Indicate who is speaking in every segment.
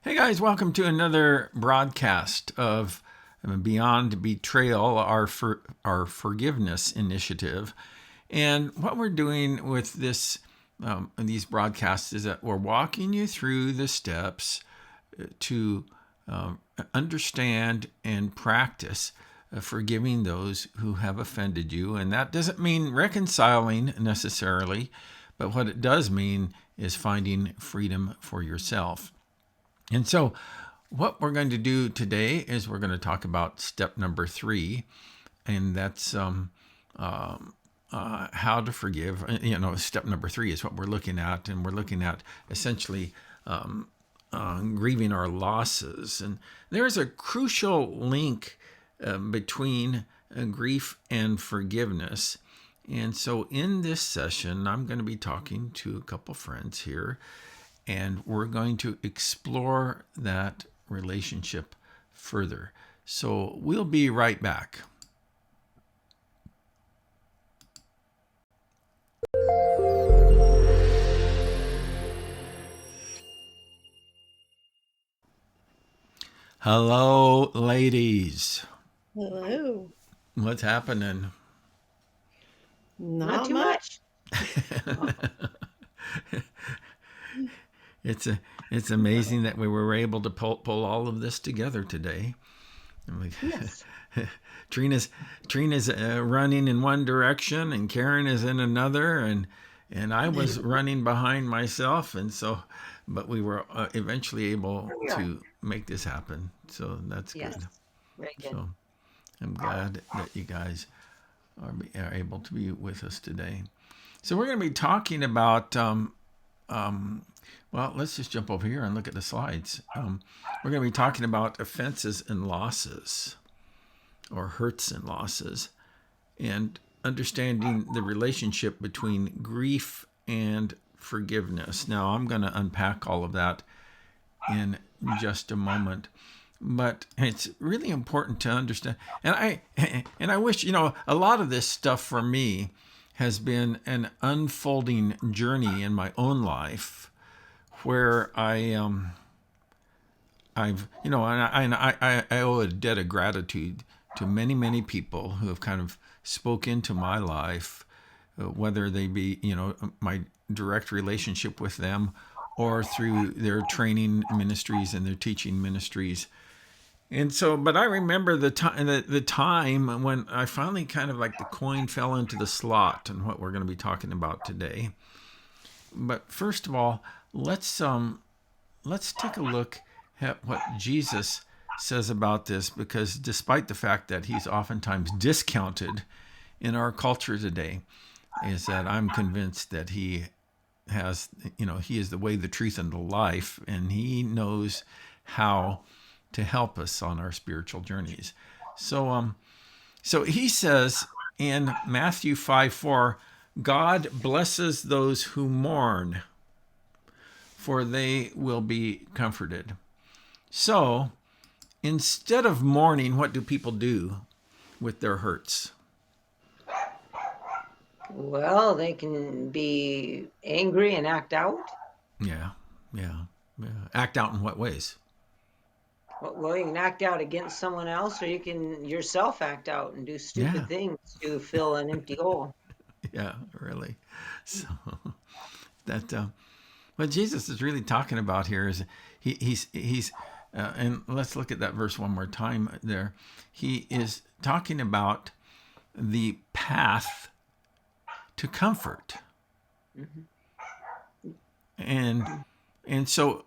Speaker 1: Hey guys, welcome to another broadcast of Beyond Betrayal, our forgiveness initiative. And what we're doing with these broadcasts is that we're walking you through the steps to understand and practice forgiving those who have offended you. And that doesn't mean reconciling necessarily, but what it does mean is finding freedom for yourself. And so, what we're going to do today is we're going to talk about step number 3, and that's how to forgive. Step number 3 is what we're looking at, and we're looking at essentially grieving our losses. And there's a crucial link between grief and forgiveness. And so, in this session, I'm going to be talking to a couple friends here. And we're going to explore that relationship further. So we'll be right back. Hello, ladies.
Speaker 2: Hello.
Speaker 1: What's happening?
Speaker 2: Not too much.
Speaker 1: It's amazing that we were able to pull all of this together today.
Speaker 2: Yes.
Speaker 1: Trina's running in one direction, and Karen is in another, and I was running behind myself, and so, but we were eventually able to make this happen. So that's
Speaker 2: Yes.
Speaker 1: good.
Speaker 2: Very good.
Speaker 1: So I'm glad that you guys are able to be with us today. So we're going to be talking about. Well, let's just jump over here and look at the slides. We're going to be talking about offenses and losses, or hurts and losses, and understanding the relationship between grief and forgiveness. Now, I'm going to unpack all of that in just a moment, but it's really important to understand. And I wish, a lot of this stuff for me has been an unfolding journey in my own life, where I owe a debt of gratitude to many people who have kind of spoke into my life, whether they be my direct relationship with them, or through their training ministries and their teaching ministries. And so, but I remember the time when I finally kind of like the coin fell into the slot, and what we're going to be talking about today. But first of all, let's take a look at what Jesus says about this, because despite the fact that he's oftentimes discounted in our culture today, is that I'm convinced that he has, he is the way, the truth, and the life, and he knows how to help us on our spiritual journeys. So he says in Matthew 5:4, God blesses those who mourn, for they will be comforted. So, instead of mourning, what do people do with their hurts?
Speaker 2: Well, they can be angry and act out.
Speaker 1: Yeah. Act out in what ways?
Speaker 2: Well, you can act out against someone else, or you can yourself act out and do stupid things to fill an empty hole.
Speaker 1: Yeah, really. So that what Jesus is really talking about here is he's and let's look at that verse one more time there. He is talking about the path to comfort.
Speaker 2: Mm-hmm.
Speaker 1: And so,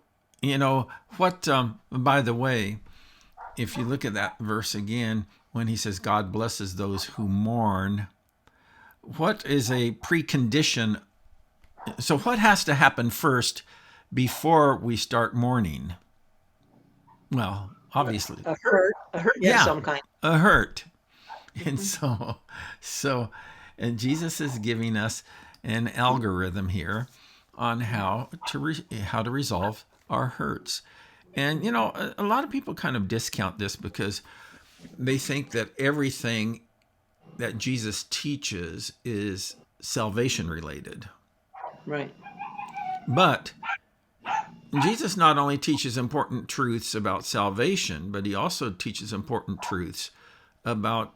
Speaker 1: what, by the way, if you look at that verse again, when he says God blesses those who mourn, what is a precondition? So what has to happen first before we start mourning? Well, obviously,
Speaker 2: a hurt of some kind.
Speaker 1: A hurt. And and Jesus is giving us an algorithm here on how to resolve our hurts. And a lot of people kind of discount this because they think that everything that Jesus teaches is salvation related.
Speaker 2: Right.
Speaker 1: But Jesus not only teaches important truths about salvation, but he also teaches important truths about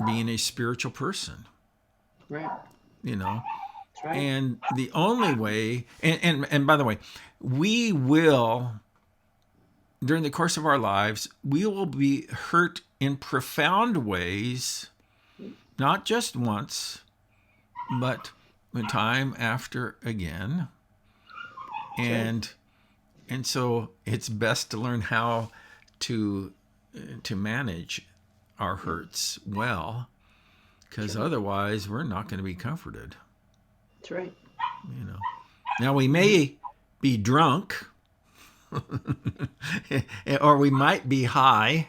Speaker 1: being a spiritual person,
Speaker 2: Right.
Speaker 1: you know.
Speaker 2: That's right.
Speaker 1: And the only way, and by the way, we will, during the course of our lives, we will be hurt in profound ways, not just once, but time after again. And and so it's best to learn how to manage our hurts well, because otherwise we're not going to be comforted.
Speaker 2: That's right.
Speaker 1: You know. Now we may be drunk, or we might be high,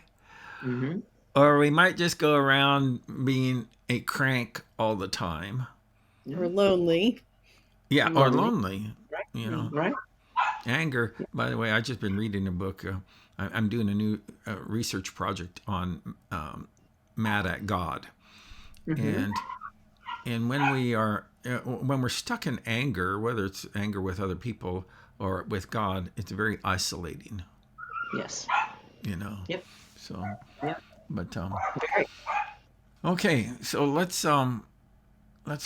Speaker 2: Mm-hmm.
Speaker 1: or we might just go around being a crank all the time.
Speaker 3: Or lonely.
Speaker 1: Yeah, or lonely.
Speaker 2: Right.
Speaker 1: You know,
Speaker 2: Right.
Speaker 1: anger. By the way, I've just been reading a book. I'm doing a new research project on mad at God,
Speaker 2: Mm-hmm.
Speaker 1: and when we're stuck in anger, whether it's anger with other people or with God, it's very isolating.
Speaker 2: Yes.
Speaker 1: You know.
Speaker 2: Yep.
Speaker 1: So,
Speaker 2: Yep.
Speaker 1: but
Speaker 2: Very.
Speaker 1: okay. So let's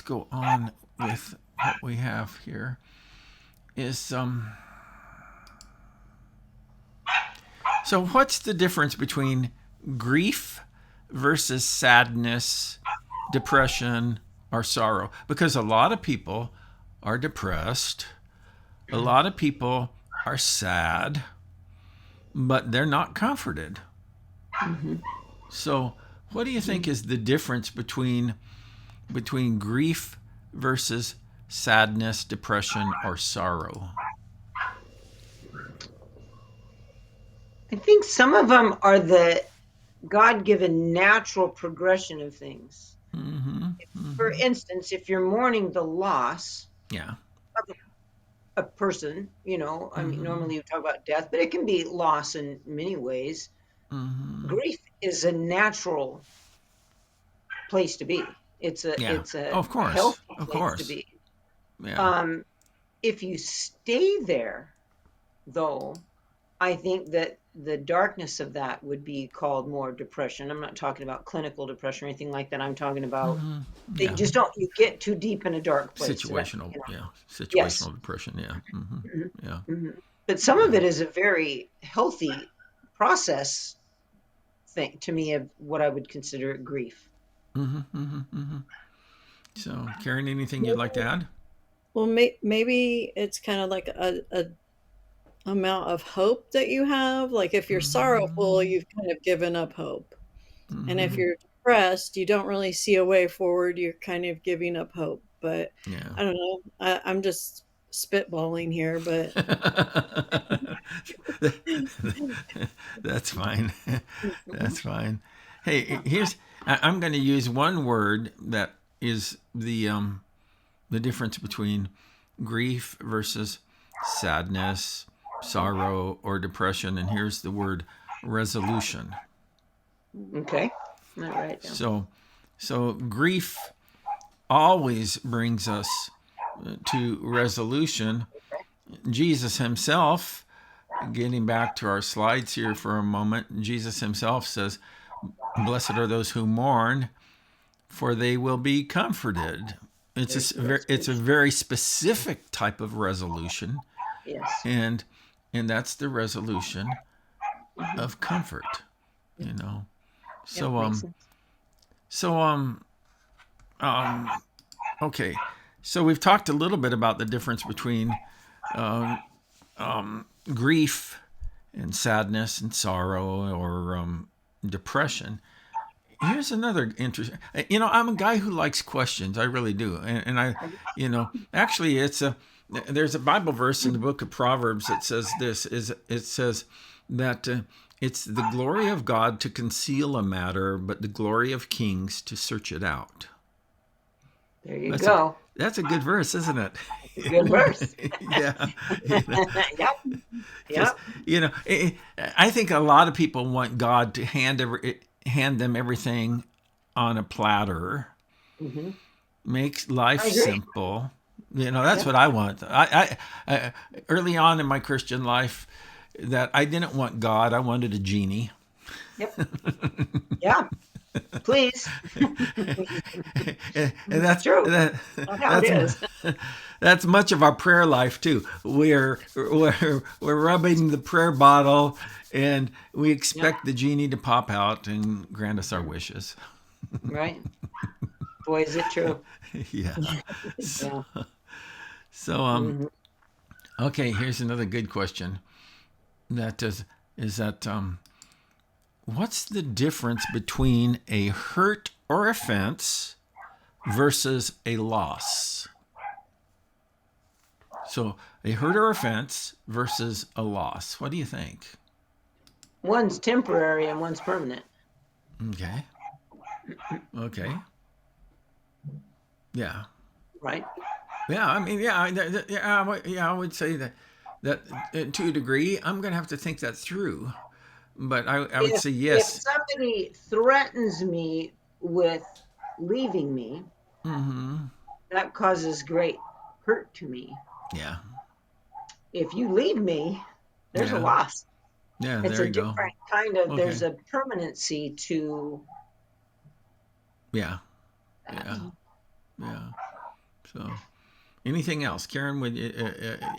Speaker 1: go on with what we have here. Is So what's the difference between grief versus sadness, depression, or sorrow? Because a lot of people are depressed, a lot of people are sad, but they're not comforted.
Speaker 2: Mm-hmm.
Speaker 1: So what do you think is the difference between grief versus sadness, depression, or sorrow?
Speaker 2: I think some of them are the God-given natural progression of things.
Speaker 1: Mm-hmm.
Speaker 2: For
Speaker 1: Mm-hmm.
Speaker 2: instance, if you're mourning the loss
Speaker 1: Yeah.
Speaker 2: of a person, I mean,
Speaker 1: Mm-hmm.
Speaker 2: normally you talk about death, but it can be loss in many ways.
Speaker 1: Mm-hmm.
Speaker 2: Grief is a natural place to be. It's a
Speaker 1: Yeah.
Speaker 2: it's a
Speaker 1: Oh, of course.
Speaker 2: healthy
Speaker 1: Of
Speaker 2: place to
Speaker 1: course.
Speaker 2: be.
Speaker 1: Yeah.
Speaker 2: Um, if you stay there, though, I think that the darkness of that would be called more depression. I'm not talking about clinical depression or anything like that. I'm talking about
Speaker 1: Mm-hmm.
Speaker 2: that you
Speaker 1: Yeah.
Speaker 2: just don't you get too deep in a dark place.
Speaker 1: Situational. Yeah.
Speaker 2: Yes.
Speaker 1: Situational depression. Yeah. Mm-hmm.
Speaker 2: Mhm,
Speaker 1: Yeah.
Speaker 2: mhm. But some of
Speaker 1: Yeah.
Speaker 2: it is a very healthy process thing to me of what I would consider grief.
Speaker 1: Mm-hmm. Mm-hmm. Mm-hmm. So, Karen, anything you'd like to add?
Speaker 3: Well, maybe it's kind of like a amount of hope that you have. Like if you're sorrowful,
Speaker 1: Mm-hmm.
Speaker 3: you've kind of given up hope. And if
Speaker 1: Mm-hmm.
Speaker 2: Mhm.
Speaker 3: you're depressed, you don't really see a way forward. You're kind of giving up hope. But
Speaker 1: Yeah.
Speaker 3: I don't know. I'm just spitballing here, but
Speaker 1: That's fine. That's fine. Hey, I'm going to use one word that is the difference between grief versus sadness, sorrow, or depression, and here's the word resolution.
Speaker 2: Okay. All right. Now.
Speaker 1: So grief always brings us to resolution. Jesus himself, getting back to our slides here for a moment, Jesus himself says, "Blessed are those who mourn, for they will be comforted."
Speaker 2: There's the
Speaker 1: It's a
Speaker 2: resolution.
Speaker 1: very specific type of resolution,
Speaker 2: Yes.
Speaker 1: and that's the resolution
Speaker 2: Mhm.
Speaker 1: of comfort. You know.
Speaker 2: Yep.
Speaker 1: So
Speaker 2: Makes sense.
Speaker 1: so okay. So we've talked a little bit about the difference between um, grief and sadness and sorrow, or depression. Here's another interesting. I'm a guy who likes questions. I really do, and I, actually, there's a Bible verse in the book of Proverbs that says this: is it says that it's the glory of God to conceal a matter, but the glory of kings to search it out.
Speaker 2: There you
Speaker 1: That's a
Speaker 2: go.
Speaker 1: that's a good verse, isn't it?
Speaker 2: It's a good verse.
Speaker 1: Yeah, you know,
Speaker 2: Yep.
Speaker 1: because
Speaker 2: Yep.
Speaker 1: I think a lot of people want God to hand them everything on a platter,
Speaker 2: Hmm.
Speaker 1: make life
Speaker 2: I agree.
Speaker 1: simple, That's
Speaker 2: Yep.
Speaker 1: what I want. I early on in my Christian life, that I didn't want God. I wanted a genie.
Speaker 2: Yep. Yeah. Please.
Speaker 1: And
Speaker 2: It's true. That's how it
Speaker 1: that's
Speaker 2: is.
Speaker 1: that's much of our prayer life too. We're rubbing the prayer bottle, and we
Speaker 2: Yep.
Speaker 1: expect the genie to pop out and grant us our wishes.
Speaker 2: Right. Boy, is it true.
Speaker 1: Yeah. So,
Speaker 2: Yeah.
Speaker 1: so
Speaker 2: Hmm.
Speaker 1: okay. Here's another good question. That is that what's the difference between a hurt or offense versus a loss? So a hurt or offense versus a loss. What do you think?
Speaker 2: One's temporary and one's permanent.
Speaker 1: Okay. Okay. Yeah.
Speaker 2: Right.
Speaker 1: Yeah. I mean, yeah. I would say that to a degree, I'm going to have to think that through. But I would say
Speaker 2: If
Speaker 1: yes.
Speaker 2: somebody threatens me with leaving me,
Speaker 1: Mm-hmm.
Speaker 2: that causes great hurt to me.
Speaker 1: Yeah.
Speaker 2: If you leave me, there's a
Speaker 1: Yeah.
Speaker 2: loss.
Speaker 1: Yeah.
Speaker 2: It's
Speaker 1: There
Speaker 2: a
Speaker 1: you go.
Speaker 2: different kind of,
Speaker 1: Okay.
Speaker 2: there's a permanency to
Speaker 1: Yeah.
Speaker 2: that.
Speaker 1: Yeah. Yeah. So, anything else, Karen? Would you,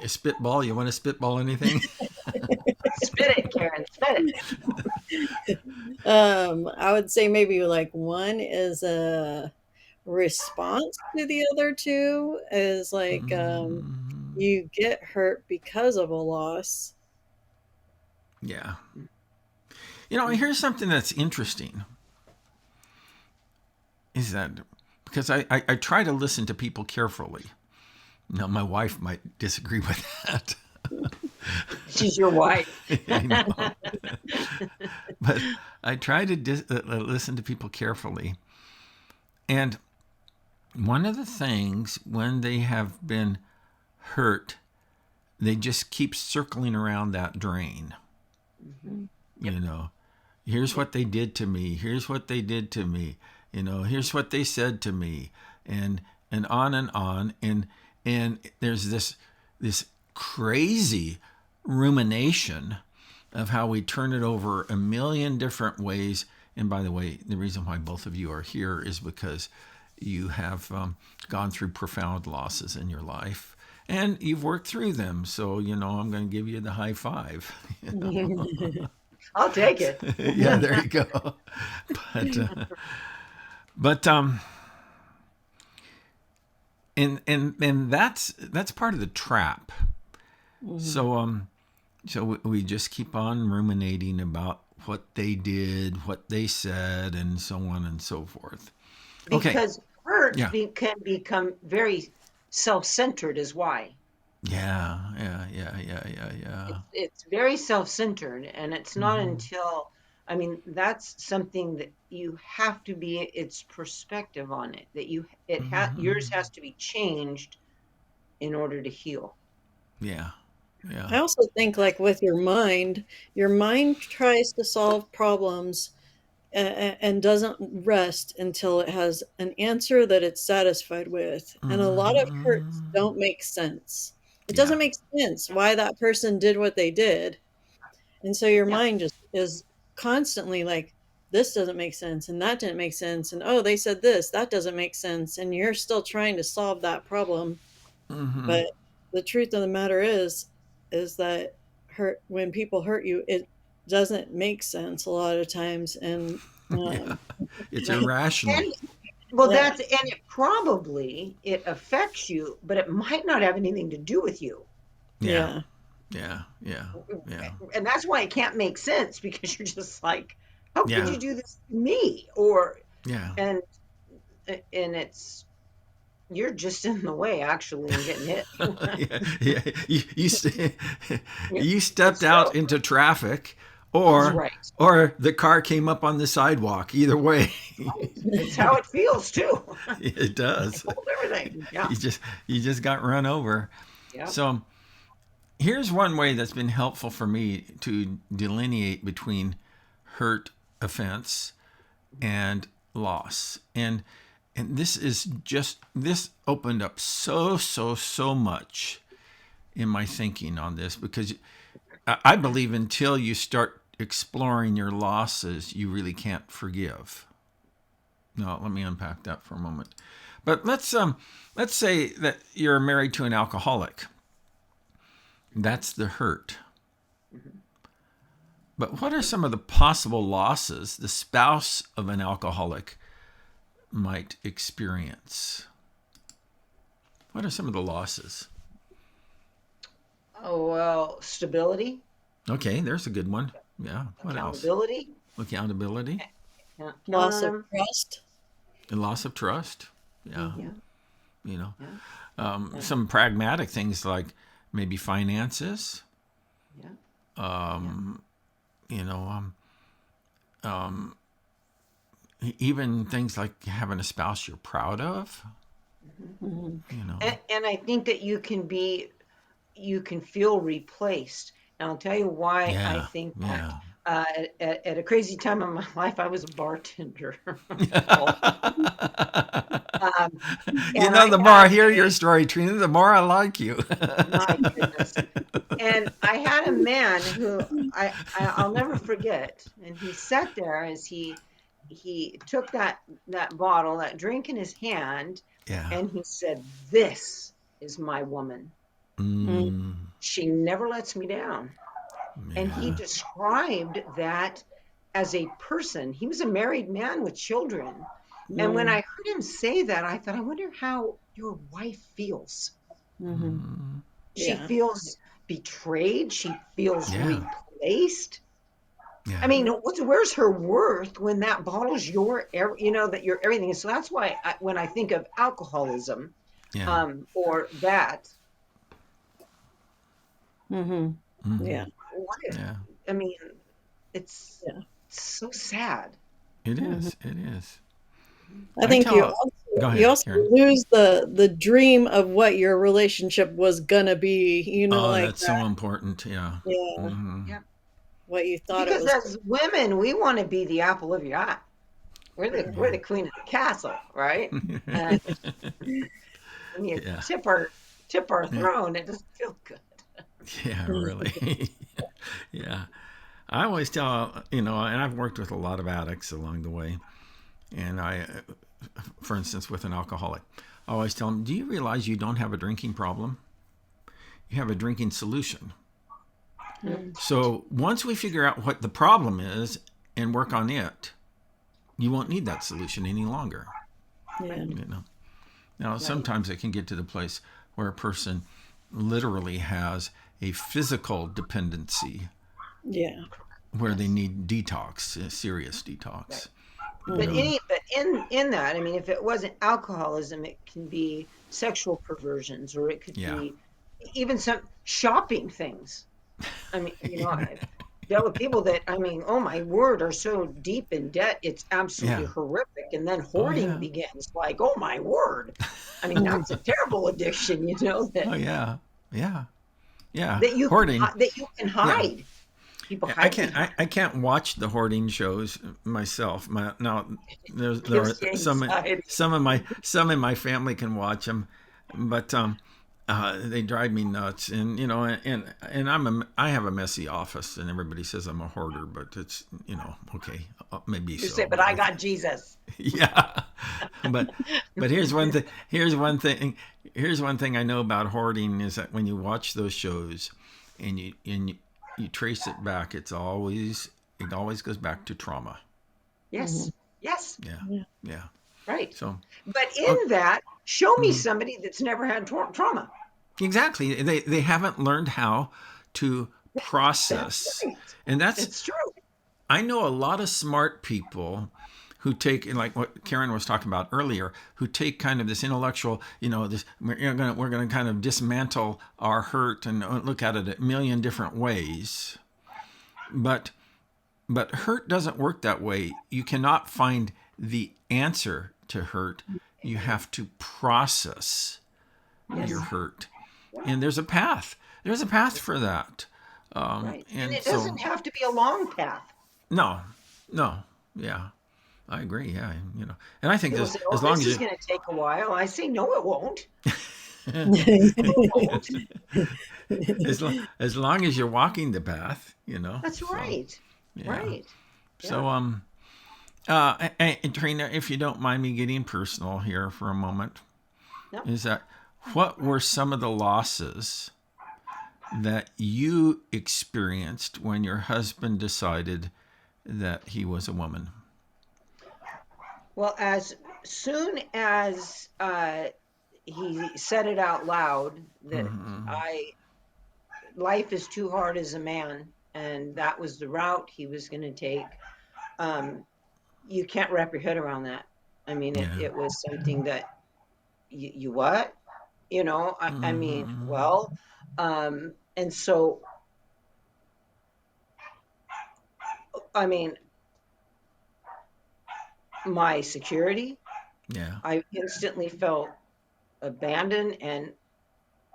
Speaker 1: spitball? You want to spitball anything?
Speaker 2: Spit it, Karen, spit it.
Speaker 3: I would say maybe like one is a response to the other two is like
Speaker 1: Mm,
Speaker 3: you get hurt because of a loss.
Speaker 1: yeah. Here's something that's interesting is that because I try to listen to people carefully. Now, my wife might disagree with that.
Speaker 2: She's your wife.
Speaker 1: I know. But I try to listen to people carefully. And one of the things when they have been hurt, they just keep circling around that drain.
Speaker 2: Mhm.
Speaker 1: You know, here's
Speaker 2: Yep.
Speaker 1: what they did to me. Here's what they did to me. Here's what they said to me, and on and on. And there's this crazy rumination of how we turn it over a million different ways. And by the way, the reason why both of you are here is because you have gone through profound losses in your life and you've worked through them. So, I'm going to give you the high five.
Speaker 2: I'll take it.
Speaker 1: Yeah, there you go. But, uh, but and that's part of the trap.
Speaker 3: Mhm.
Speaker 1: So we just keep on ruminating about what they did, what they said, and so on and so forth. Okay.
Speaker 2: Because hurt
Speaker 1: Yeah.
Speaker 2: can become very self-centered is why.
Speaker 1: Yeah. Yeah. Yeah. Yeah. Yeah. Yeah.
Speaker 2: It's very self-centered, and it's not
Speaker 1: Hmm.
Speaker 2: until, I mean, that's something that you have to be, it's perspective on it, that yours
Speaker 1: Hmm.
Speaker 2: has to be changed in order to heal.
Speaker 1: Yeah.
Speaker 3: I
Speaker 1: Yeah.
Speaker 3: also think like with your mind tries to solve problems and doesn't rest until it has an answer that it's satisfied with. And a lot of hurts
Speaker 1: Hmm.
Speaker 3: don't make sense. It
Speaker 1: Yeah.
Speaker 3: doesn't make sense why that person did what they did. And so your
Speaker 2: Yeah.
Speaker 3: mind just is constantly like, this doesn't make sense, and that didn't make sense, and oh, they said this, that doesn't make sense, and you're still trying to solve that problem.
Speaker 1: Hmm.
Speaker 3: But the truth of the matter is that hurt when people hurt you, it doesn't make sense a lot of times, and
Speaker 1: Yeah.
Speaker 3: um,
Speaker 1: It's
Speaker 3: like,
Speaker 1: irrational.
Speaker 2: And well,
Speaker 3: yeah,
Speaker 2: it affects you, but it might not have anything to do with you.
Speaker 1: Yeah.
Speaker 3: yeah,
Speaker 1: Yeah. Yeah. Yeah.
Speaker 2: And that's why it can't make sense because you're just like, how could
Speaker 1: Yeah.
Speaker 2: you do this to me? Or
Speaker 1: Yeah.
Speaker 2: and and it's you're just in the way actually and getting hit.
Speaker 1: Yeah, yeah.
Speaker 2: Yeah,
Speaker 1: You stepped
Speaker 2: it's true.
Speaker 1: out into traffic,
Speaker 2: That's
Speaker 1: or
Speaker 2: right.
Speaker 1: the car came up on the sidewalk. Either way,
Speaker 2: Right. It's how it feels too.
Speaker 1: it
Speaker 2: It
Speaker 1: does.
Speaker 2: holds everything. Yeah.
Speaker 1: You just got run over.
Speaker 2: Yeah.
Speaker 1: So here's one way that's been helpful for me to delineate between hurt, offense, and loss. And And this opened up so much in my thinking on this, because I believe until you start exploring your losses, you really can't forgive. No, let me unpack that for a moment. But let's say that you're married to an alcoholic. That's the hurt. But what are some of the possible losses the spouse of an alcoholic might experience? What are some of the losses?
Speaker 2: Oh, well, stability,
Speaker 1: Okay, there's a good one. Yeah. What else?
Speaker 2: accountability.
Speaker 1: Accountability.
Speaker 2: Can't count
Speaker 3: Loss
Speaker 2: on
Speaker 3: of
Speaker 2: them.
Speaker 3: trust.
Speaker 1: And loss of trust. Yeah.
Speaker 3: Mhm.
Speaker 2: Yeah,
Speaker 1: You know,
Speaker 2: yeah,
Speaker 1: some pragmatic things like maybe finances.
Speaker 2: yeah,
Speaker 1: Um, you know, even things like having a spouse you're proud of.
Speaker 3: Mhm.
Speaker 1: You know.
Speaker 2: and I think that you can feel replaced. And I'll tell you why I
Speaker 1: Yeah.
Speaker 2: think that.
Speaker 1: Yeah.
Speaker 2: At a crazy time in my life, I was a bartender. Oh, um,
Speaker 1: You
Speaker 2: and
Speaker 1: know,
Speaker 2: I
Speaker 1: the more I
Speaker 2: had
Speaker 1: hear your
Speaker 2: a
Speaker 1: story, Trina, the more I like you.
Speaker 2: my goodness. And I had a man who I'll never forget, and he sat there as he took that bottle, that drink in his hand,
Speaker 1: Yeah.
Speaker 2: and he said, "This is my woman.
Speaker 3: Mhm.
Speaker 1: Mm,
Speaker 2: She never lets me down." And he
Speaker 1: yeah.
Speaker 2: described that as a person. He was a married man with children. And when I
Speaker 3: Mhm.
Speaker 2: heard him say that, I thought, I wonder how your wife feels.
Speaker 3: Mhm.
Speaker 1: Mm,
Speaker 2: She
Speaker 3: Yeah.
Speaker 2: feels betrayed. She feels
Speaker 1: yeah.
Speaker 2: replaced. I
Speaker 1: Yeah.
Speaker 2: mean, where's her worth when that bottle's that you're everything. So that's why when I think of alcoholism,
Speaker 1: Yeah.
Speaker 2: or that,
Speaker 3: Mhm.
Speaker 1: Hmm.
Speaker 3: Yeah.
Speaker 2: what
Speaker 1: Yeah.
Speaker 2: I mean, it's
Speaker 3: Yeah.
Speaker 2: so sad.
Speaker 1: It
Speaker 3: Mhm.
Speaker 1: is. It is.
Speaker 3: I
Speaker 1: I
Speaker 3: think
Speaker 1: tell. Go
Speaker 3: you
Speaker 1: ahead,
Speaker 3: also
Speaker 1: Karen.
Speaker 3: lose the dream of what your relationship was gonna be,
Speaker 1: Oh,
Speaker 3: like
Speaker 1: that's
Speaker 3: that.
Speaker 1: so important. Yeah.
Speaker 3: Yeah,
Speaker 1: Hmm.
Speaker 2: Yeah.
Speaker 3: what you thought it
Speaker 2: Because
Speaker 3: was.
Speaker 2: as women, we want to be the apple of your eye. We're
Speaker 1: Yeah.
Speaker 2: the queen of the castle, right? And when you
Speaker 1: Yeah.
Speaker 2: tip our
Speaker 1: Yeah.
Speaker 2: throne, it doesn't feel good.
Speaker 1: Yeah.
Speaker 3: Mhm.
Speaker 1: Really. Yeah. I always tell, and I've worked with a lot of addicts along the way. And for instance, with an alcoholic, I always tell them, do you realize you don't have a drinking problem? You have a drinking solution.
Speaker 3: Mhm.
Speaker 1: So once we figure out what the problem is and work on it, you won't need that solution any longer.
Speaker 3: Yeah.
Speaker 2: Right,
Speaker 1: You know. Now,
Speaker 2: right.
Speaker 1: sometimes it can get to the place where a person literally has a physical dependency
Speaker 3: Yeah.
Speaker 1: where they
Speaker 2: Yes,
Speaker 1: need detox, a serious
Speaker 2: right.
Speaker 1: detox. You know.
Speaker 3: Mhm.
Speaker 2: But in that, I mean, if it wasn't alcoholism, it can be sexual perversions, or it could
Speaker 1: Yeah.
Speaker 2: be even some shopping things. I mean, I've dealt with people that, I mean, oh my word, are so deep in debt, it's absolutely
Speaker 1: Yeah.
Speaker 2: horrific. And then
Speaker 1: Oh
Speaker 2: hoarding
Speaker 1: yeah.
Speaker 2: begins, like, oh my word. I mean,
Speaker 3: Mhm.
Speaker 2: that's a terrible addiction,
Speaker 1: Oh yeah. Yeah. Yeah.
Speaker 2: that you can
Speaker 1: Hoarding.
Speaker 2: that you can
Speaker 1: Yeah.
Speaker 2: hide. People
Speaker 1: Yeah, I
Speaker 2: hide
Speaker 1: can't.
Speaker 2: behind.
Speaker 1: I can't watch the hoarding shows myself. Now, there are
Speaker 2: Gives you anxiety.
Speaker 1: some in my family can watch them, but they drive me nuts. And and I have a messy office, and everybody says I'm a hoarder, but it's okay, maybe
Speaker 2: You say,
Speaker 1: so,
Speaker 2: but
Speaker 1: but
Speaker 2: I
Speaker 1: I think
Speaker 2: got Jesus.
Speaker 1: yeah, but here's one thing. Here's one thing I know about hoarding is that when you watch those shows, and you trace it back, it always goes back to trauma.
Speaker 2: Yes,
Speaker 3: Mhm.
Speaker 2: yes,
Speaker 1: Yeah,
Speaker 3: Yeah.
Speaker 1: yeah.
Speaker 2: right.
Speaker 1: So,
Speaker 2: But
Speaker 1: oh,
Speaker 2: in that, show me
Speaker 1: mhm.
Speaker 2: somebody that's never had trauma.
Speaker 1: Exactly. They haven't learned how to
Speaker 2: That's
Speaker 1: process,
Speaker 2: right.
Speaker 1: and that's
Speaker 2: It's true.
Speaker 1: I know a lot of smart people who take, like what Karen was talking about earlier, who take kind of this intellectual, this we're gonna kind of dismantle our hurt and look at it a million different ways. But hurt doesn't work that way. You cannot find the answer to hurt. You
Speaker 2: Amen.
Speaker 1: have to process your
Speaker 2: Yes,
Speaker 3: Mhm.
Speaker 1: hurt,
Speaker 2: right,
Speaker 1: and there's a path. There's a path for that.
Speaker 2: right. And
Speaker 1: And
Speaker 2: it
Speaker 1: so
Speaker 2: doesn't have to be a long path.
Speaker 1: no, no, yeah. I agree. Yeah, and I think
Speaker 2: People
Speaker 1: this
Speaker 2: say,
Speaker 1: as
Speaker 2: "Oh,
Speaker 1: long
Speaker 2: this
Speaker 1: as
Speaker 2: is
Speaker 1: you.
Speaker 2: going to take a while." I say, "No, it won't. No, it won't."
Speaker 1: As long as you're walking the path,
Speaker 2: That's
Speaker 1: So
Speaker 2: right.
Speaker 1: yeah.
Speaker 2: Right. Yeah.
Speaker 1: So Trina, if you don't mind me getting personal here for a moment,
Speaker 2: No.
Speaker 1: is that what were some of the losses that you experienced when your husband decided that he was a woman?
Speaker 2: Well, as soon as he said it out loud that
Speaker 1: Mm-hmm.
Speaker 2: I life is too hard as a man, and that was the route he was going to take. Um, you can't wrap your head around that. I mean, it,
Speaker 1: Yeah.
Speaker 2: it was something that you what? I mean,
Speaker 1: Mm-hmm.
Speaker 2: well, and so, I mean, my security,
Speaker 1: Yeah.
Speaker 2: I instantly felt abandoned and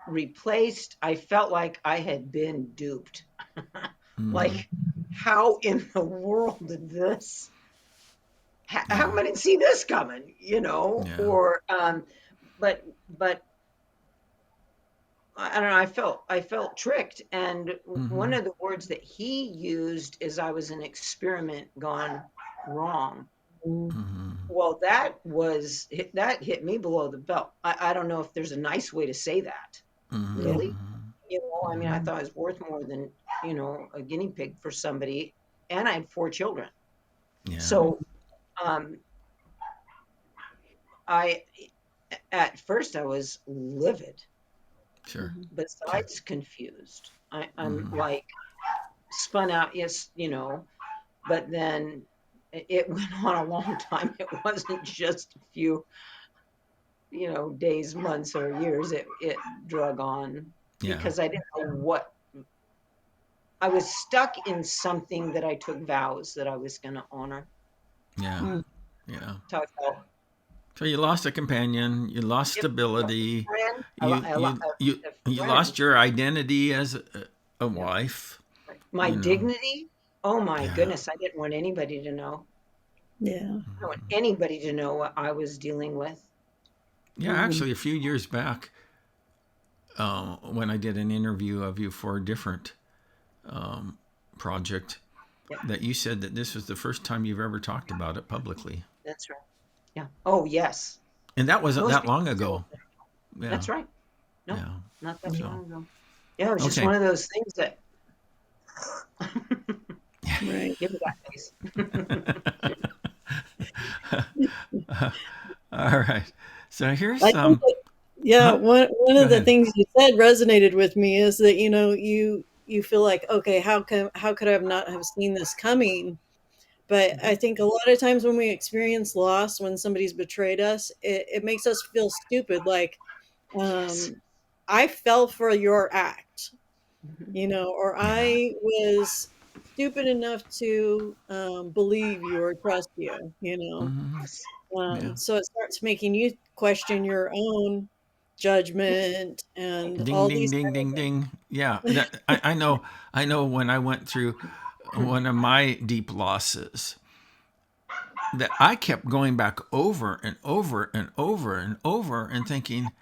Speaker 2: replaced. I felt like I had been duped.
Speaker 1: Mm-hmm.
Speaker 2: Like, how in the world did this? How
Speaker 1: Yeah.
Speaker 2: am I didn't see this coming?
Speaker 1: Yeah.
Speaker 2: Or but I don't know. I felt tricked, and one
Speaker 1: Mm-hmm.
Speaker 2: of the words that he used is I was an experiment gone wrong.
Speaker 1: Mm-hmm.
Speaker 2: Well, that hit me below the belt. I don't know if there's a nice way to say that.
Speaker 3: Yeah.
Speaker 2: Really,
Speaker 1: Mm-hmm.
Speaker 2: I mean, I thought I was worth more than a guinea pig for somebody, and I had 4 children.
Speaker 1: Yeah.
Speaker 2: So um, I at first I was livid,
Speaker 1: Sure. Sure.
Speaker 2: besides confused. I'm
Speaker 1: Mm-hmm.
Speaker 2: like spun out, yes, but then it went on a long time. It wasn't just a few, days, months, or years. It drug on
Speaker 1: Yeah.
Speaker 2: because I didn't know what I was stuck in something that I took vows that I was going to honor.
Speaker 1: Yeah.
Speaker 3: Mm.
Speaker 1: Yeah.
Speaker 2: That's how I felt.
Speaker 1: So you lost a companion, you lost
Speaker 2: Yep, lost
Speaker 1: stability,
Speaker 2: a friend, a
Speaker 1: you
Speaker 2: friend.
Speaker 1: lost your identity as a
Speaker 2: Yep.
Speaker 1: wife,
Speaker 2: My
Speaker 1: you know.
Speaker 2: dignity. Oh my
Speaker 1: Yeah.
Speaker 2: goodness, I didn't want anybody to know.
Speaker 3: Yeah.
Speaker 2: I don't want anybody to know what I was dealing with.
Speaker 1: Yeah,
Speaker 3: Mhm.
Speaker 1: actually a few years back, when I did an interview of you for a different project,
Speaker 2: Yep,
Speaker 1: that you said that this was the first time you've ever talked about it publicly.
Speaker 2: that's right. Yeah. Oh yes.
Speaker 1: And that wasn't
Speaker 2: Most
Speaker 1: that
Speaker 2: people
Speaker 1: long
Speaker 2: say,
Speaker 1: ago. Yeah.
Speaker 2: that's right. No,
Speaker 1: Yeah.
Speaker 2: not that
Speaker 3: Mhm.
Speaker 1: So,
Speaker 2: long ago. Yeah, it was just
Speaker 1: okay.
Speaker 2: one of those things that
Speaker 3: Right.
Speaker 2: give me that face.
Speaker 1: All right. So here's
Speaker 3: I think
Speaker 1: some.
Speaker 3: that, yeah,
Speaker 1: Huh?
Speaker 3: one
Speaker 1: Go
Speaker 3: of the
Speaker 1: ahead.
Speaker 3: things you said resonated with me is that you feel like, okay, how could I have not have seen this coming? But I
Speaker 2: Mhm.
Speaker 3: think a lot of times when we experience loss, when somebody's betrayed us, it makes us feel stupid. Like,
Speaker 2: Yes.
Speaker 3: um, I fell for your act,
Speaker 2: Mhm.
Speaker 3: or
Speaker 1: Yeah.
Speaker 3: I was stupid enough to believe you or trust you,
Speaker 1: Hmm.
Speaker 2: Yes.
Speaker 1: Yeah.
Speaker 3: So it starts making you question your own judgment
Speaker 2: Right.
Speaker 3: and
Speaker 1: Ding,
Speaker 3: all
Speaker 1: ding,
Speaker 3: these
Speaker 1: ding,
Speaker 3: kind
Speaker 1: ding, ding. Yeah.
Speaker 3: of
Speaker 1: I know. I know when I went through one of my deep losses that I kept going back over and over and over and over and thinking,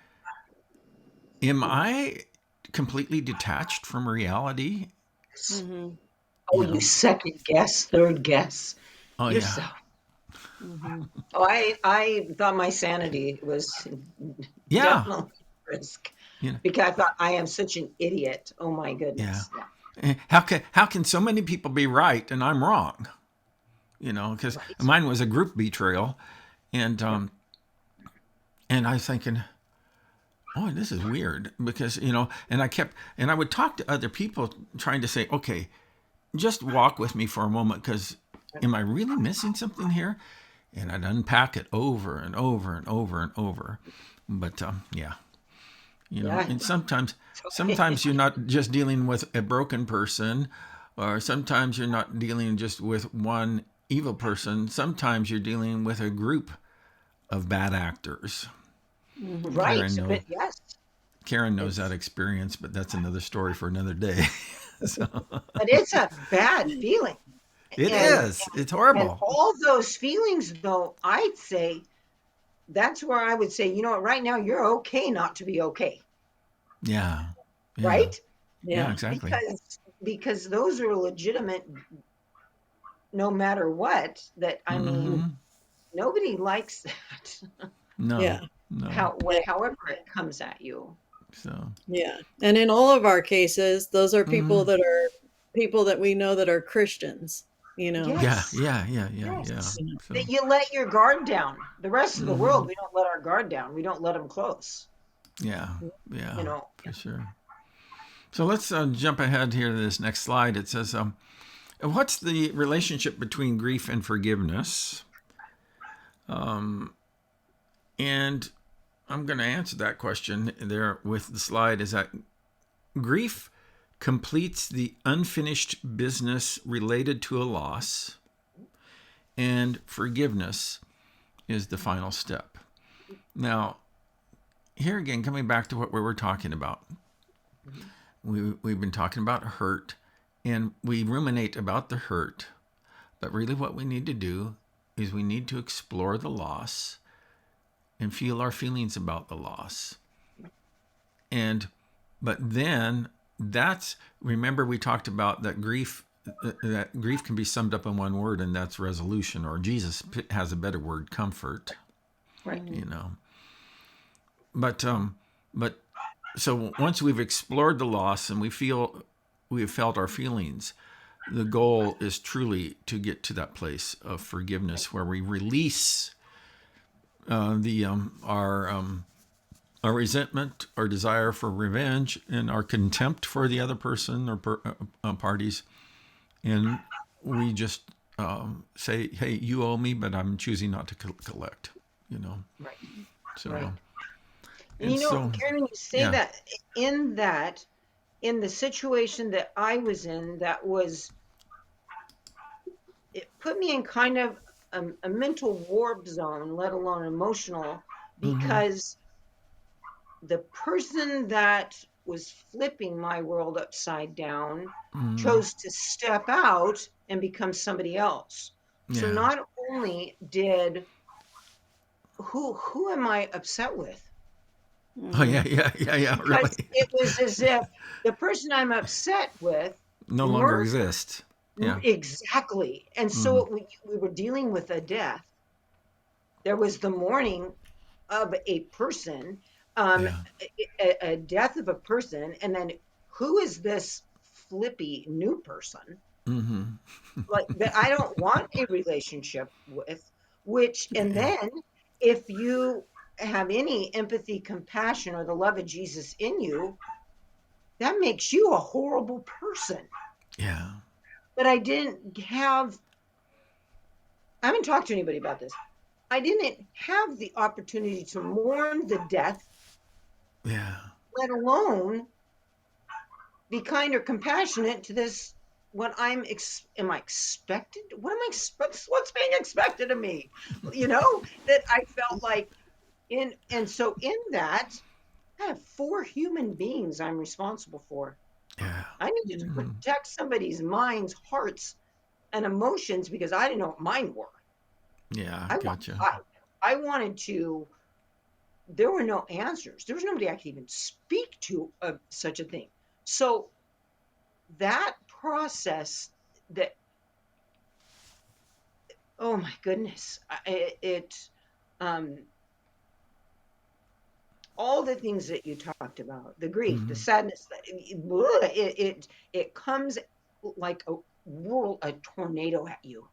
Speaker 1: am I completely detached from reality?
Speaker 2: Yes.
Speaker 3: Mhm,
Speaker 2: Oh,
Speaker 1: You
Speaker 2: you
Speaker 1: know?
Speaker 2: second guess, third guess
Speaker 1: Oh, yeah.
Speaker 2: yourself.
Speaker 3: mhm.
Speaker 2: Oh, I thought my sanity was
Speaker 1: Yeah.
Speaker 2: definitely at risk
Speaker 1: You know,
Speaker 2: because I thought I am such an idiot. Oh my
Speaker 1: yeah.
Speaker 2: goodness. Yeah.
Speaker 1: How can so many people be right and I'm wrong? Because
Speaker 2: Right.
Speaker 1: mine was a group betrayal, and
Speaker 2: Yep.
Speaker 1: I was thinking, oh, this is weird because and I would talk to other people trying to say, okay, just walk with me for a moment because am I really missing something here? And I'd unpack it over and over and over and over. But yeah,
Speaker 2: Yeah.
Speaker 1: and sometimes
Speaker 2: Okay.
Speaker 1: you're not just dealing with a broken person, or sometimes you're not dealing just with one evil person. Sometimes you're dealing with a group of bad actors.
Speaker 3: Mhm.
Speaker 2: Right.
Speaker 1: Karen knows.
Speaker 2: But yes,
Speaker 1: Karen knows that
Speaker 2: it's
Speaker 1: experience, but that's another story for another day. So,
Speaker 2: but it's a bad feeling.
Speaker 1: It
Speaker 2: and
Speaker 1: is. It's
Speaker 2: and
Speaker 1: horrible.
Speaker 2: all those feelings, though, I'd say that's where I would say, you know what, right now you're okay not to be okay,
Speaker 1: Yeah. Yeah.
Speaker 2: right?
Speaker 1: Yeah,
Speaker 3: Yeah.
Speaker 1: exactly.
Speaker 2: Because those are legitimate no matter what. That I mean,
Speaker 1: Hmm.
Speaker 2: nobody likes that.
Speaker 1: No.
Speaker 3: Yeah.
Speaker 1: No.
Speaker 2: However it comes at you.
Speaker 1: So.
Speaker 3: Yeah. And in all of our cases, those are
Speaker 1: Hmm.
Speaker 3: people that we know that are Christians, you know.
Speaker 1: Yeah.
Speaker 2: Yes,
Speaker 1: Yeah. Yeah. Yeah. Yeah.
Speaker 2: yes. That
Speaker 1: So.
Speaker 2: you let your guard down. The rest of the world,
Speaker 1: Hmm.
Speaker 2: we don't let our guard down. We don't let them close.
Speaker 1: Yeah. Yeah.
Speaker 2: You know.
Speaker 1: For sure. So let's jump ahead here to this next slide. It says, "What's the relationship between grief and forgiveness?" And I'm going to answer that question there with the slide. Is that grief completes the unfinished business related to a loss, and forgiveness is the final step. Now, here again, coming back to what we were talking about,
Speaker 2: Mhm.
Speaker 1: we've been talking about hurt, and we ruminate about the hurt, but really what we need to do is we need to explore the loss and feel our feelings about the loss. And but then that's, remember we talked about that grief can be summed up in one word, and that's resolution, or Jesus has a better word, comfort,
Speaker 2: Right.
Speaker 1: you know. But so once we've explored the loss and we have felt our feelings, the goal is truly to get to that place of
Speaker 2: Right.
Speaker 1: forgiveness where we release the our resentment, our desire for revenge, and our contempt for the other person or parties, and we just say, "Hey, you owe me, but I'm choosing not to collect." You know,
Speaker 2: Right.
Speaker 1: so
Speaker 2: Right. And
Speaker 1: and so
Speaker 2: Karen, when you say
Speaker 1: yeah.
Speaker 2: that, in that, in the situation that I was in, that was, it put me in kind of a mental warp zone, let alone emotional,
Speaker 1: Mm-hmm.
Speaker 2: because the person that was flipping my world upside down
Speaker 1: Mm-hmm.
Speaker 2: chose to step out and become somebody else. So
Speaker 1: Yeah.
Speaker 2: not only did, who am I upset with?
Speaker 1: Oh yeah,
Speaker 3: Mhm.
Speaker 1: yeah, yeah, yeah.
Speaker 2: Because
Speaker 1: Really,
Speaker 2: it was as if the person I'm upset with
Speaker 1: no longer
Speaker 2: murdered.
Speaker 1: exists. Yeah.
Speaker 2: Exactly. And
Speaker 1: Mm-hmm.
Speaker 2: so we were dealing with a death. There was the mourning of a person, um,
Speaker 1: Yeah.
Speaker 2: a death of a person, and then who is this flippy new person
Speaker 1: Mm-hmm.
Speaker 2: like that I don't want a relationship with? Which, and
Speaker 1: Yeah.
Speaker 2: then if you have any empathy, compassion, or the love of Jesus in you, that makes you a horrible person.
Speaker 1: Yeah.
Speaker 2: But I didn't have, I haven't talked to anybody about this. I didn't have the opportunity to mourn the death,
Speaker 1: Yeah.
Speaker 2: let alone be kind or compassionate to this. What am I expected? What am I what's being expected of me? That I felt like and so in that, I have four human beings I'm responsible for.
Speaker 1: Yeah.
Speaker 2: I needed to
Speaker 1: Mm-hmm.
Speaker 2: protect somebody's minds, hearts, and emotions because I didn't know what mine were.
Speaker 1: Yeah.
Speaker 2: I want
Speaker 1: Gotcha.
Speaker 2: I wanted to. There were no answers. There was nobody I could even speak to of such a thing. So that process, that, oh my goodness, um, all the things that you talked about, the grief, the
Speaker 1: Mm-hmm.
Speaker 2: sadness, it comes like a tornado at you.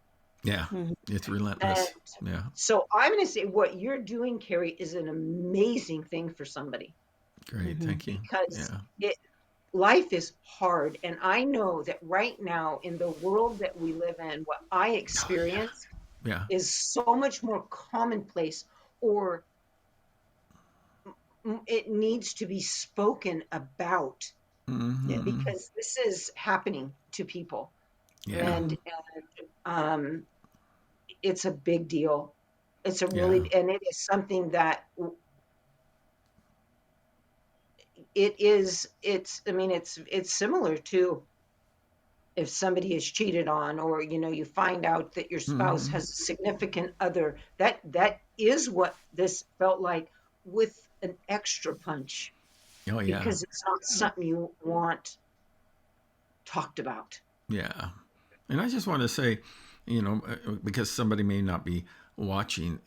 Speaker 1: Yeah.
Speaker 3: Mhm.
Speaker 1: It's
Speaker 2: And
Speaker 1: relentless. Yeah.
Speaker 2: so I'm going to say what you're doing, Carrie, is an amazing thing for somebody
Speaker 1: Great.
Speaker 3: Mhm.
Speaker 1: Thank you.
Speaker 2: because
Speaker 1: Yeah.
Speaker 2: it life is hard. And I know that right now in the world that we live in, what I
Speaker 1: Oh yeah.
Speaker 2: experience
Speaker 1: Yeah.
Speaker 2: is so much more commonplace, or it needs to be spoken about
Speaker 3: Yeah.
Speaker 1: Mm-hmm.
Speaker 2: because this is happening to people.
Speaker 1: Yeah.
Speaker 2: And,
Speaker 3: Mhm.
Speaker 2: it's a big deal. It's a
Speaker 1: Yeah.
Speaker 2: really, and it is something that it is, it's, I mean, it's similar to if somebody is cheated on, or you find out that your spouse
Speaker 1: Mm-hmm.
Speaker 2: has a significant other, that is what this felt like, with an extra punch,
Speaker 1: Oh yeah,
Speaker 2: because it's not something you want talked about.
Speaker 1: yeah. And I just want to say, because somebody may not be watching,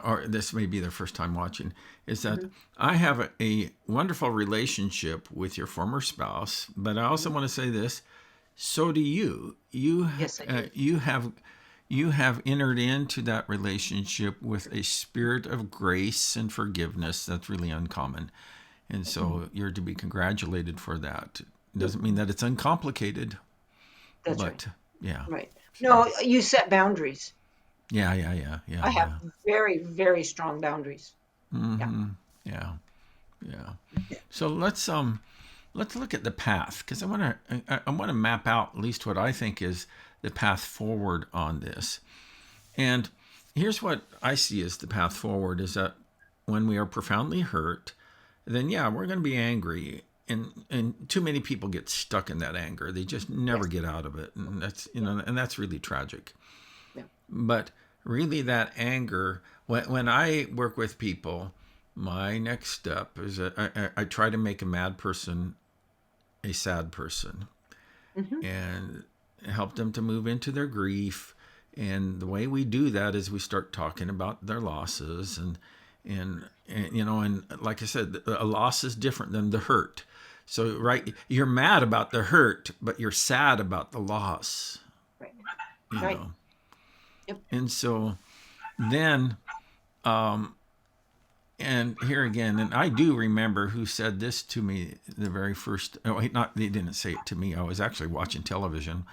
Speaker 1: or this may be their first time watching, is that
Speaker 2: Mhm.
Speaker 1: I have a wonderful relationship with your former spouse, but I also
Speaker 2: Mhm.
Speaker 1: want to say this: so do you.
Speaker 2: Yes, I do.
Speaker 1: You have entered into that relationship with a spirit of grace and forgiveness that's really uncommon, and
Speaker 2: Mhm.
Speaker 1: so you're to be congratulated for that. It
Speaker 2: Mm,
Speaker 1: doesn't mean that it's uncomplicated,
Speaker 2: that's right.
Speaker 1: but yeah.
Speaker 2: Right.
Speaker 1: So
Speaker 2: No, you set boundaries.
Speaker 1: yeah, yeah, yeah, yeah,
Speaker 2: I have
Speaker 1: yeah.
Speaker 2: very, very strong boundaries. Yeah.
Speaker 1: Mm-hmm. Yeah, yeah. So let's look at the path, because I want to map out at least what I think is the path forward on this. And here's what I see as the path forward: is that when we are profoundly hurt, then yeah, we're going to be angry. And too many people get stuck in that anger. They just never
Speaker 2: Yes.
Speaker 1: get out of it. And that's,
Speaker 2: Yeah.
Speaker 1: and that's really tragic.
Speaker 2: Yeah.
Speaker 1: But really, that anger, when I work with people, my next step is that I try to make a mad person a sad person
Speaker 2: Hmm.
Speaker 1: and help them to move into their grief. And the way we do that is we start talking about their losses, and like I said, a loss is different than the hurt. So right, you're mad about the hurt, but you're sad about the loss,
Speaker 2: Right.
Speaker 1: you
Speaker 2: Right.
Speaker 1: know.
Speaker 2: Yep.
Speaker 1: And so then, and here again, and I do remember who said this to me the very first. Oh, wait, not they didn't say it to me. I was actually watching television,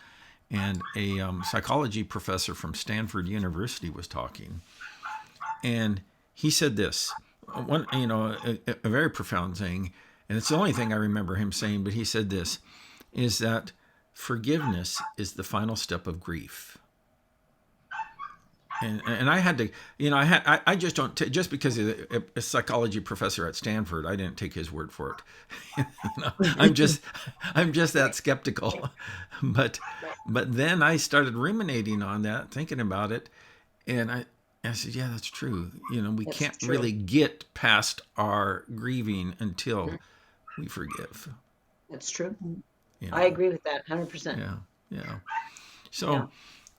Speaker 1: and a psychology professor from Stanford University was talking, and he said this one, a very profound thing, and it's the only thing I remember him saying. But he said this: is that forgiveness is the final step of grief. And I had to, I just don't just because he's a psychology professor at Stanford, I didn't take his word for it. I'm just that
Speaker 2: Right.
Speaker 1: skeptical. but
Speaker 2: Right.
Speaker 1: but then I started ruminating on that, thinking about it, and I said, yeah, that's true. We
Speaker 2: That's
Speaker 1: can't
Speaker 2: true.
Speaker 1: really get past our grieving until
Speaker 2: Mhm.
Speaker 1: we forgive.
Speaker 2: That's true.
Speaker 1: You
Speaker 2: I
Speaker 1: know,
Speaker 2: agree with that 100%.
Speaker 1: yeah, yeah.
Speaker 2: Yeah.
Speaker 1: So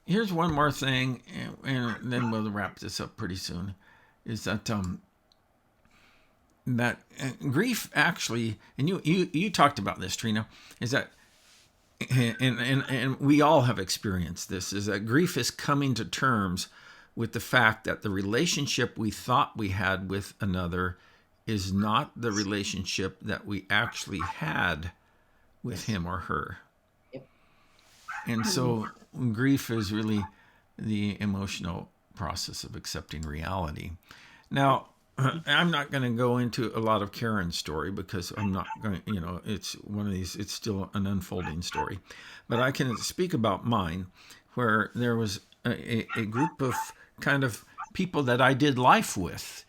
Speaker 1: here's one more thing, and then we'll wrap this up pretty soon. Is that grief actually, and you talked about this, Trina, is that, and we all have experienced this, is that grief is coming to terms with the fact that the relationship we thought we had with another is not the relationship that we actually had with
Speaker 2: Yes.
Speaker 1: him or her.
Speaker 2: Yep.
Speaker 1: And so grief is really the emotional process of accepting reality.
Speaker 2: Right.
Speaker 1: Now, I'm not going to go into a lot of Karen's story because I'm not going, it's one of these, it's still an unfolding story. But I can speak about mine, where there was a group of kind of people that I did life with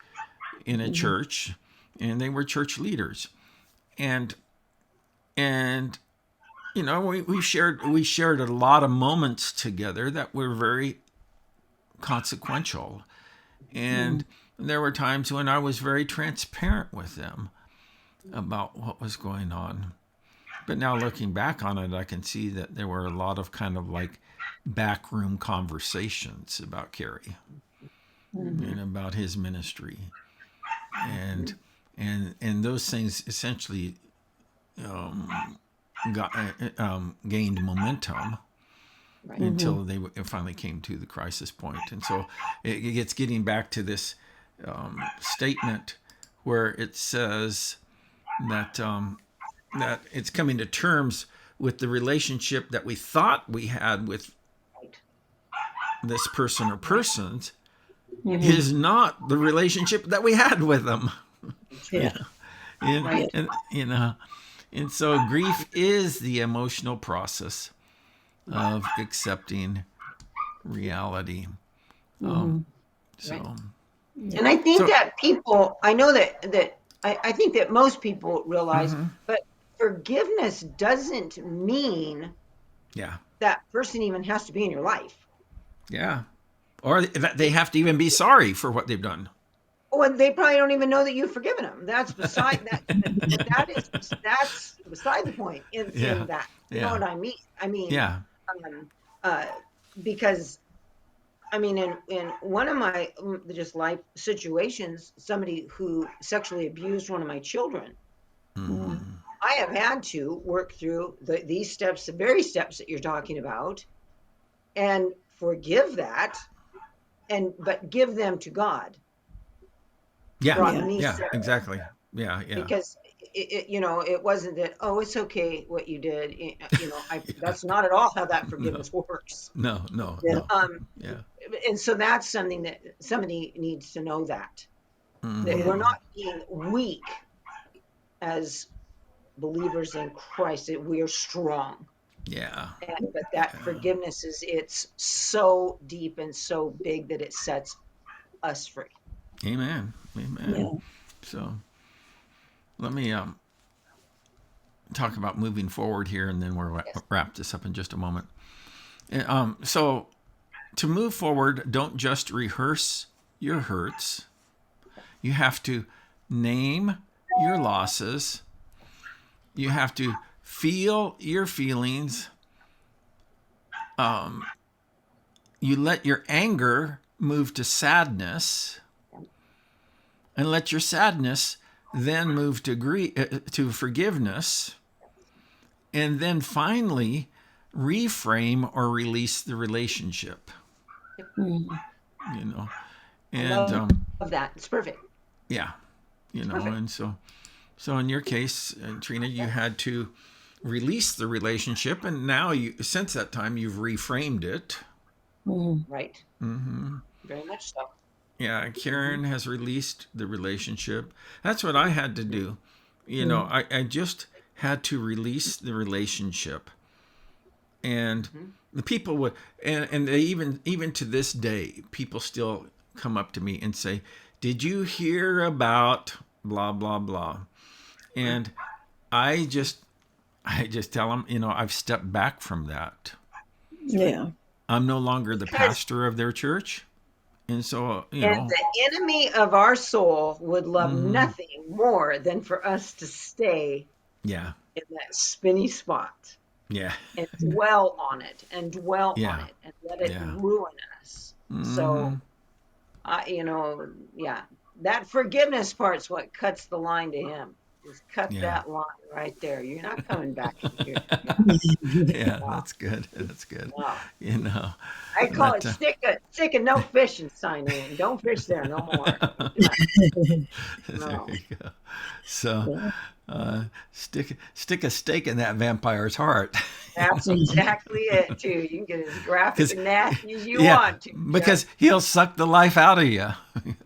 Speaker 1: in a
Speaker 3: Mhm.
Speaker 1: church, and they were church leaders. And, and, we shared a lot of moments together that were very consequential. And
Speaker 3: Mhm.
Speaker 1: there were times when I was very transparent with them about what was going on. But now looking back on it, I can see that there were a lot of kind of like backroom conversations about Kerry
Speaker 2: Hmm.
Speaker 1: and about his ministry, and
Speaker 2: Hmm.
Speaker 1: and those things essentially got gained momentum
Speaker 2: Right.
Speaker 3: Mhm.
Speaker 1: until they finally came to the crisis point. And so it gets getting back to this statement where it says that that it's coming to terms with the relationship that we thought we had with
Speaker 2: Right.
Speaker 1: this person or
Speaker 2: Right.
Speaker 1: persons
Speaker 3: Mhm.
Speaker 1: is not the relationship that we had with them.
Speaker 2: That's
Speaker 1: you
Speaker 3: Yeah.
Speaker 2: right.
Speaker 1: know, and,
Speaker 3: Yeah.
Speaker 2: Right.
Speaker 1: and so grief is the emotional process of accepting reality.
Speaker 3: Mhm.
Speaker 2: Right.
Speaker 1: So
Speaker 3: Yeah.
Speaker 2: And I think
Speaker 1: so
Speaker 2: that people, I know I think that most people realize,
Speaker 1: mhm.
Speaker 2: but forgiveness doesn't mean
Speaker 1: Yeah.
Speaker 2: that person even has to be in your life.
Speaker 1: Yeah. Or they have to even be sorry for what they've done.
Speaker 2: Oh, and they probably don't even know that you've forgiven them. That's beside that, but that's beside the point in
Speaker 1: Yeah.
Speaker 2: that. You know
Speaker 1: Yeah.
Speaker 2: what I mean? I mean,
Speaker 1: Yeah.
Speaker 2: um, uh, because I mean, in one of my just life situations, somebody who sexually abused one of my children,
Speaker 3: Mm.
Speaker 1: Mm-hmm.
Speaker 2: I have had to work through these steps, the very steps that you're talking about, and forgive that, and but give them to God.
Speaker 1: Yeah.
Speaker 2: Brought
Speaker 3: Yeah.
Speaker 2: me
Speaker 1: Yeah.
Speaker 2: through
Speaker 1: Exactly. Yeah. Yeah.
Speaker 2: because it wasn't that, oh, it's okay what you did. I
Speaker 1: Yeah.
Speaker 2: that's not at all how that
Speaker 1: No.
Speaker 2: forgiveness works.
Speaker 1: No. No.
Speaker 3: Yeah.
Speaker 1: No.
Speaker 2: Um,
Speaker 1: Yeah.
Speaker 2: and so that's something that somebody needs to know, that
Speaker 3: Yeah.
Speaker 2: we're
Speaker 1: Mm-hmm.
Speaker 2: not being weak as believers in Christ, that we are strong.
Speaker 1: Yeah.
Speaker 2: But that
Speaker 1: Yeah.
Speaker 2: forgiveness it's so deep and so big that it sets us free.
Speaker 1: Amen. Amen.
Speaker 3: Yeah.
Speaker 1: So let me talk about moving forward here, and then we'll
Speaker 2: Yes.
Speaker 1: wrap this up in just a moment. So to move forward, don't just rehearse your hurts. You have to name your losses. You have to feel your feelings. Um, you let your anger move to sadness, and let your sadness then move to forgiveness, and then finally reframe or release the relationship.
Speaker 3: Mm.
Speaker 1: You know,
Speaker 2: I
Speaker 1: and
Speaker 2: love that. It's perfect.
Speaker 1: yeah,
Speaker 2: It's perfect.
Speaker 1: and so in your case, Trina, you
Speaker 2: Yeah.
Speaker 1: had to release the relationship, and now since that time you've reframed it.
Speaker 3: Mm.
Speaker 2: Right.
Speaker 1: Mm-hmm.
Speaker 2: Very much so.
Speaker 1: Yeah,
Speaker 2: Mm-hmm.
Speaker 1: Karen has released the relationship. That's what I had to do.
Speaker 3: Mm.
Speaker 1: I just had to release the relationship, and
Speaker 2: Mm-hmm.
Speaker 1: the people would, and they even to this day, people still come up to me and say, "Did you hear about blah blah blah?" And I just I just tell them, I've stepped back from that.
Speaker 2: That's right.
Speaker 3: Yeah.
Speaker 1: I'm no longer the
Speaker 2: Because
Speaker 1: pastor of their church, and so
Speaker 2: and the enemy of our soul would love
Speaker 1: mm,
Speaker 2: nothing more than for us to stay
Speaker 1: yeah,
Speaker 2: in that spinny spot
Speaker 1: yeah,
Speaker 2: and dwell on it and dwell on
Speaker 1: yeah,
Speaker 2: it and let it
Speaker 1: yeah.
Speaker 2: ruin us.
Speaker 1: Mm-hmm.
Speaker 2: So yeah, that forgiveness part's what cuts the line to him. Just cut
Speaker 1: Yeah.
Speaker 2: that line right there. You're not coming back in here. Yeah.
Speaker 1: Yeah,
Speaker 2: Wow.
Speaker 1: that's good. That's good.
Speaker 2: Wow.
Speaker 1: You know,
Speaker 2: I call
Speaker 1: but
Speaker 2: it stick a no fishing sign in it. Don't fish there no more. Yeah.
Speaker 1: there
Speaker 2: No.
Speaker 1: you go. So,
Speaker 3: Yeah.
Speaker 1: stick a stake in that vampire's heart.
Speaker 2: That's exactly it too. You can get as graphic
Speaker 1: Because,
Speaker 2: and nasty as you
Speaker 1: yeah,
Speaker 2: want to, Jeff.
Speaker 1: because he'll suck the life out of you.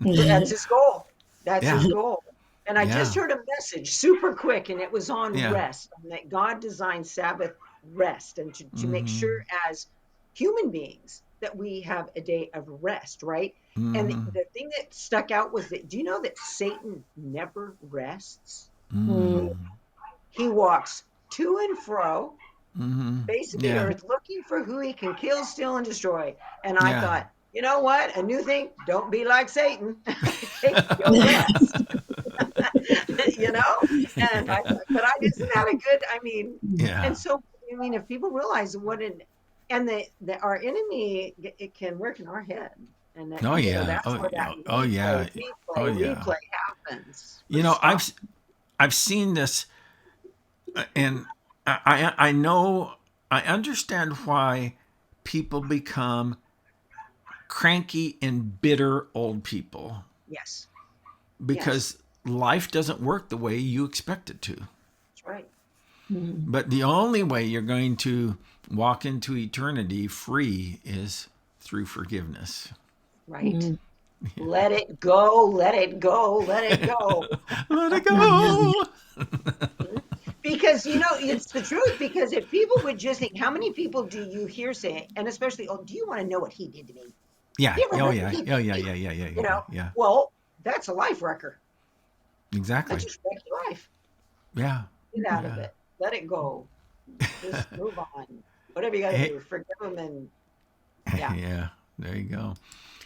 Speaker 2: That's his goal. That's
Speaker 1: Yeah,
Speaker 2: his goal. And I just
Speaker 1: yeah,
Speaker 2: heard a message super quick, and it was on
Speaker 1: yeah.
Speaker 2: rest, and that God designed Sabbath rest, and to make sure
Speaker 1: Mm-hmm.
Speaker 2: as human beings that we have a day of rest, right? And
Speaker 1: Mm-hmm.
Speaker 2: the thing that stuck out was that, do you know that Satan never rests?
Speaker 3: Mm.
Speaker 1: Mm-hmm.
Speaker 2: He walks to and fro,
Speaker 1: Mm-hmm.
Speaker 2: face of the
Speaker 1: Yeah,
Speaker 2: earth, looking for who he can kill, steal, and destroy. And I
Speaker 1: yeah.
Speaker 2: thought, you know what? A new thing, don't be like Satan. Take your rest. you know? And I thought, but isn't that a good,
Speaker 1: Yeah.
Speaker 2: and so, if people realize and our enemy, it can work in our head. And that,
Speaker 1: Oh yeah.
Speaker 2: that's
Speaker 1: Oh,
Speaker 2: where that
Speaker 1: oh yeah. Oh yeah.
Speaker 2: replay happens.
Speaker 1: You know,
Speaker 2: Stop.
Speaker 1: I've seen this, and I know I understand why people become cranky and bitter old people,
Speaker 2: Yes. Yes.
Speaker 1: because life doesn't work the way you expect it to.
Speaker 2: That's right.
Speaker 3: Mm.
Speaker 1: But the only way you're going to walk into eternity free is through forgiveness.
Speaker 2: Right.
Speaker 3: Mm.
Speaker 2: Let it go. Let it go. Let it go.
Speaker 1: Let it go.
Speaker 2: Because it's the truth. Because if people would just think, how many people do you hear say, and especially, oh, do you want to know what he did to me?
Speaker 1: Yeah.
Speaker 2: You ever
Speaker 1: Oh
Speaker 2: heard what
Speaker 1: yeah.
Speaker 2: he did
Speaker 1: Oh
Speaker 2: to
Speaker 1: yeah.
Speaker 2: me?
Speaker 1: Yeah. Yeah. Yeah.
Speaker 2: You
Speaker 1: Yeah.
Speaker 2: know,
Speaker 1: Yeah.
Speaker 2: well, that's a life wrecker. That
Speaker 1: Exactly.
Speaker 2: just wrecks your life.
Speaker 1: Yeah.
Speaker 2: Get out of
Speaker 1: Yeah.
Speaker 2: it. Let it go. Just move on. Whatever you got to
Speaker 1: Hey,
Speaker 2: do, forgive them, and yeah.
Speaker 1: yeah, there you go.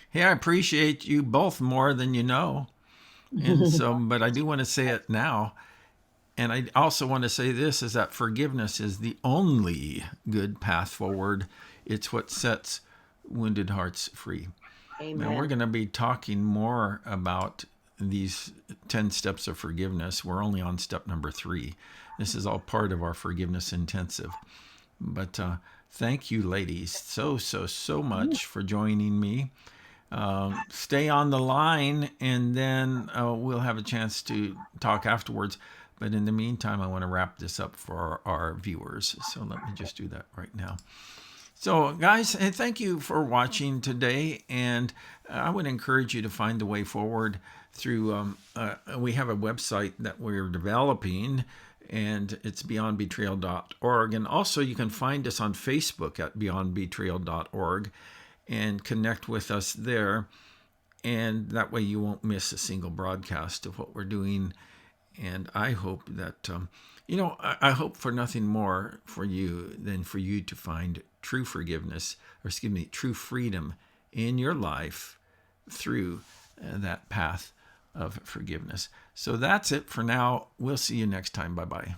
Speaker 1: Hey, I appreciate you both more than you know. And so, but I do want to say it now. And I also want to say this is that forgiveness is the only good path forward. It's what sets wounded hearts free. Now, we're
Speaker 2: Amen.
Speaker 1: going to be talking more about these 10 steps of forgiveness. We're only on step number 3. This is all part of our forgiveness intensive. But thank you, ladies, so much for joining me. Stay on the line, and then we'll have a chance to talk afterwards. But in the meantime, I want to wrap this up for our viewers. So let me just do that right now. So, guys, thank you for watching today. And I would encourage you to find the way forward through. We have a website that we're developing, and it's beyondbetrayal.org. And also, you can find us on Facebook at beyondbetrayal.org and connect with us there. And that way, you won't miss a single broadcast of what we're doing. And I hope that, I hope for nothing more for you than for you to find true forgiveness, or excuse me, true freedom in your life through that path of forgiveness. So that's it for now. We'll see you next time. Bye bye.